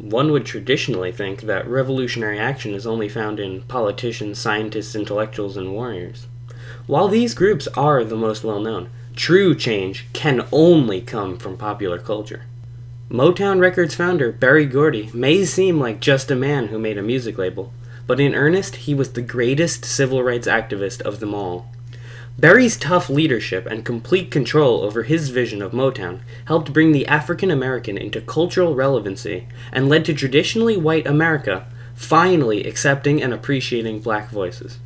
One would traditionally think that revolutionary action is only found in politicians, scientists, intellectuals, and warriors. While these groups are the most well known, true change can only come from popular culture. Motown Records founder Berry Gordy may seem like just a man who made a music label, but in earnest, he was the greatest civil rights activist of them all. Berry's tough leadership and complete control over his vision of Motown helped bring the African American into cultural relevancy and led to traditionally white America finally accepting and appreciating black voices.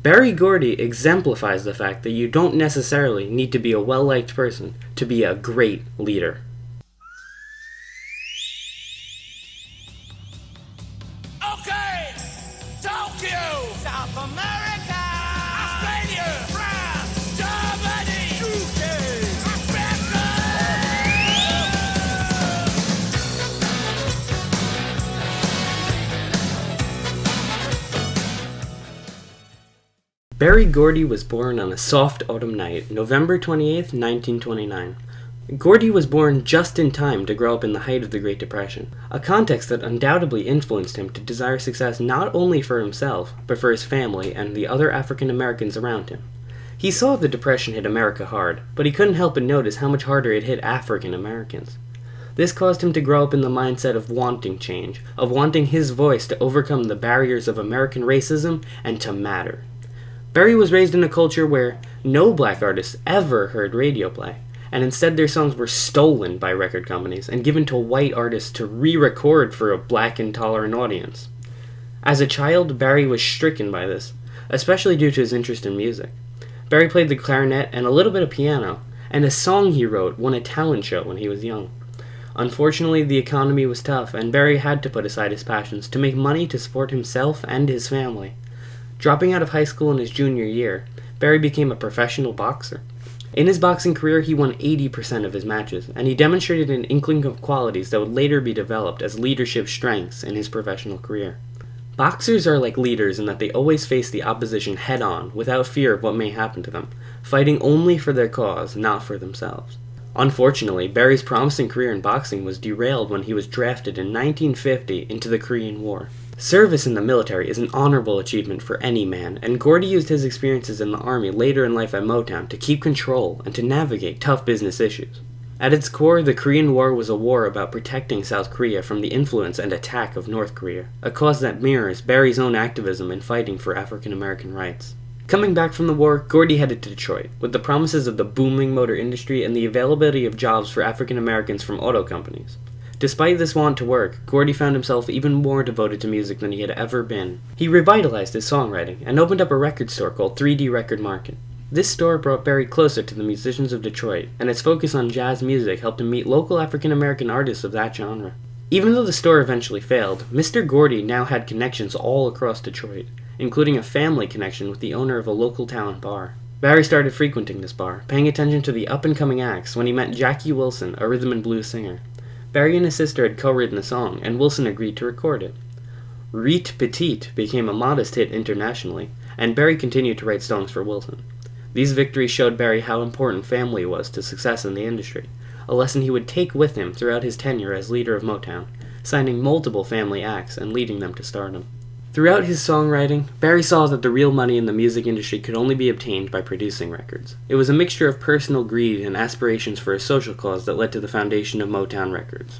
Berry Gordy exemplifies the fact that you don't necessarily need to be a well-liked person to be a great leader. Okay, Tokyo, South America, Australia, France, Germany, UK, Africa. Berry Gordy was born on a soft autumn night, November 28, 1929. Gordy was born just in time to grow up in the height of the Great Depression, a context that undoubtedly influenced him to desire success not only for himself, but for his family and the other African Americans around him. He saw the Depression hit America hard, but he couldn't help but notice how much harder it hit African Americans. This caused him to grow up in the mindset of wanting change, of wanting his voice to overcome the barriers of American racism and to matter. Berry was raised in a culture where no black artists ever heard radio play, and instead their songs were stolen by record companies and given to white artists to re-record for a black intolerant audience. As a child, Berry was stricken by this, especially due to his interest in music. Berry played the clarinet and a little bit of piano, and a song he wrote won a talent show when he was young. Unfortunately, the economy was tough, and Berry had to put aside his passions to make money to support himself and his family. Dropping out of high school in his junior year, Berry became a professional boxer. In his boxing career, he won 80% of his matches, and he demonstrated an inkling of qualities that would later be developed as leadership strengths in his professional career. Boxers are like leaders in that they always face the opposition head-on, without fear of what may happen to them, fighting only for their cause, not for themselves. Unfortunately, Berry's promising career in boxing was derailed when he was drafted in 1950 into the Korean War. Service in the military is an honorable achievement for any man, and Gordy used his experiences in the Army later in life at Motown to keep control and to navigate tough business issues. At its core, the Korean War was a war about protecting South Korea from the influence and attack of North Korea, a cause that mirrors Berry's own activism in fighting for African American rights. Coming back from the war, Gordy headed to Detroit, with the promises of the booming motor industry and the availability of jobs for African Americans from auto companies. Despite this want to work, Gordy found himself even more devoted to music than he had ever been. He revitalized his songwriting and opened up a record store called 3D Record Market. This store brought Berry closer to the musicians of Detroit, and its focus on jazz music helped him meet local African American artists of that genre. Even though the store eventually failed, Mr. Gordy now had connections all across Detroit, including a family connection with the owner of a local talent bar. Berry started frequenting this bar, paying attention to the up-and-coming acts when he met Jackie Wilson, a rhythm and blues singer. Berry and his sister had co-written a song, and Wilson agreed to record it. Rite Petite became a modest hit internationally, and Berry continued to write songs for Wilson. These victories showed Berry how important family was to success in the industry, a lesson he would take with him throughout his tenure as leader of Motown, signing multiple family acts and leading them to stardom. Throughout his songwriting, Berry saw that the real money in the music industry could only be obtained by producing records. It was a mixture of personal greed and aspirations for a social cause that led to the foundation of Motown Records.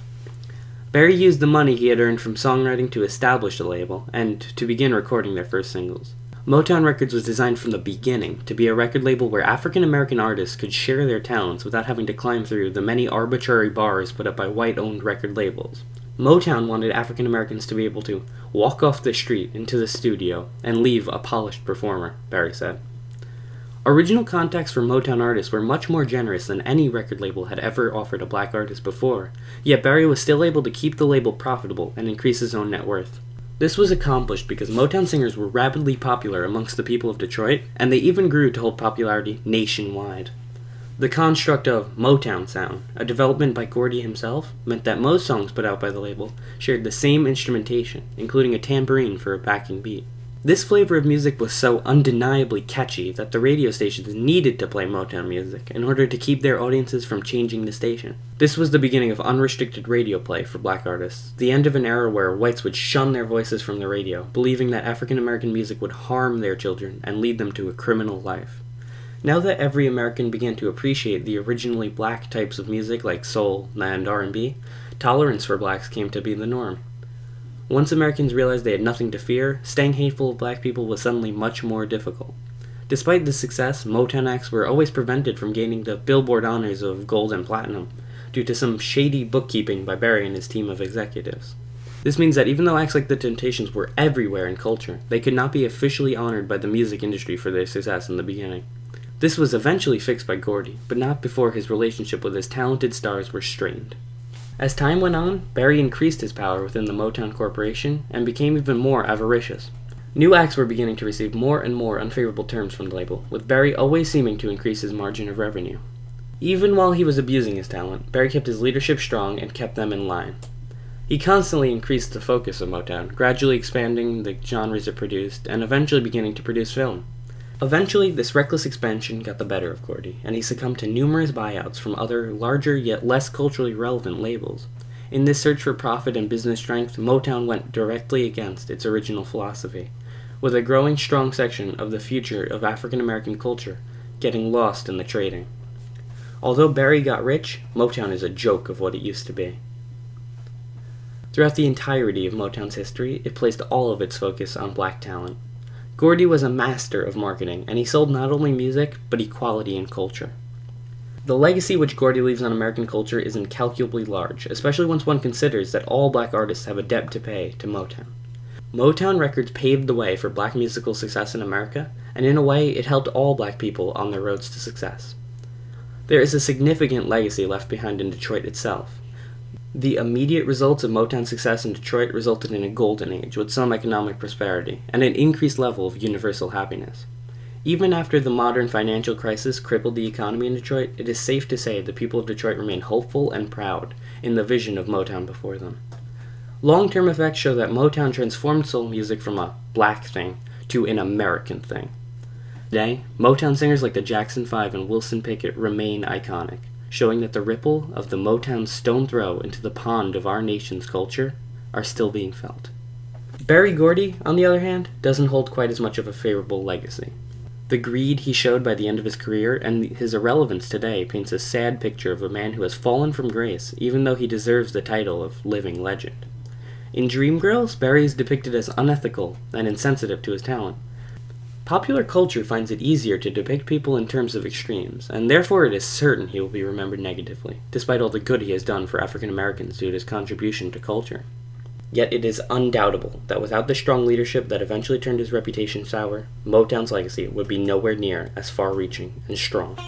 Berry used the money he had earned from songwriting to establish the label, and to begin recording their first singles. Motown Records was designed from the beginning to be a record label where African American artists could share their talents without having to climb through the many arbitrary bars put up by white-owned record labels. Motown wanted African Americans to be able to walk off the street into the studio and leave a polished performer, Berry said. Original contacts for Motown artists were much more generous than any record label had ever offered a black artist before, yet Berry was still able to keep the label profitable and increase his own net worth. This was accomplished because Motown singers were rapidly popular amongst the people of Detroit, and they even grew to hold popularity nationwide. The construct of Motown sound, a development by Gordy himself, meant that most songs put out by the label shared the same instrumentation, including a tambourine for a backing beat. This flavor of music was so undeniably catchy that the radio stations needed to play Motown music in order to keep their audiences from changing the station. This was the beginning of unrestricted radio play for black artists, the end of an era where whites would shun their voices from the radio, believing that African American music would harm their children and lead them to a criminal life. Now that every American began to appreciate the originally black types of music like soul and R&B, tolerance for blacks came to be the norm. Once Americans realized they had nothing to fear, staying hateful of black people was suddenly much more difficult. Despite this success, Motown acts were always prevented from gaining the Billboard honors of gold and platinum, due to some shady bookkeeping by Berry and his team of executives. This means that even though acts like the Temptations were everywhere in culture, they could not be officially honored by the music industry for their success in the beginning. This was eventually fixed by Gordy, but not before his relationship with his talented stars were strained. As time went on, Berry increased his power within the Motown Corporation and became even more avaricious. New acts were beginning to receive more and more unfavorable terms from the label, with Berry always seeming to increase his margin of revenue. Even while he was abusing his talent, Berry kept his leadership strong and kept them in line. He constantly increased the focus of Motown, gradually expanding the genres it produced, and eventually beginning to produce film. Eventually, this reckless expansion got the better of Gordy, and he succumbed to numerous buyouts from other, larger yet less culturally relevant labels. In this search for profit and business strength, Motown went directly against its original philosophy, with a growing strong section of the future of African American culture getting lost in the trading. Although Berry got rich, Motown is a joke of what it used to be. Throughout the entirety of Motown's history, it placed all of its focus on black talent. Gordy was a master of marketing, and he sold not only music, but equality in culture. The legacy which Gordy leaves on American culture is incalculably large, especially once one considers that all black artists have a debt to pay to Motown. Motown Records paved the way for black musical success in America, and in a way, it helped all black people on their roads to success. There is a significant legacy left behind in Detroit itself. The immediate results of Motown's success in Detroit resulted in a golden age with some economic prosperity and an increased level of universal happiness. Even after the modern financial crisis crippled the economy in Detroit, it is safe to say the people of Detroit remain hopeful and proud in the vision of Motown before them. Long-term effects show that Motown transformed soul music from a black thing to an American thing. Today, Motown singers like the Jackson 5 and Wilson Pickett remain iconic, showing that the ripple of the Motown stone throw into the pond of our nation's culture are still being felt. Berry Gordy, on the other hand, doesn't hold quite as much of a favorable legacy. The greed he showed by the end of his career and his irrelevance today paints a sad picture of a man who has fallen from grace, even though he deserves the title of living legend. In Dreamgirls, Berry is depicted as unethical and insensitive to his talent. Popular culture finds it easier to depict people in terms of extremes, and therefore it is certain he will be remembered negatively, despite all the good he has done for African Americans due to his contribution to culture. Yet it is undoubtable that without the strong leadership that eventually turned his reputation sour, Motown's legacy would be nowhere near as far-reaching and strong.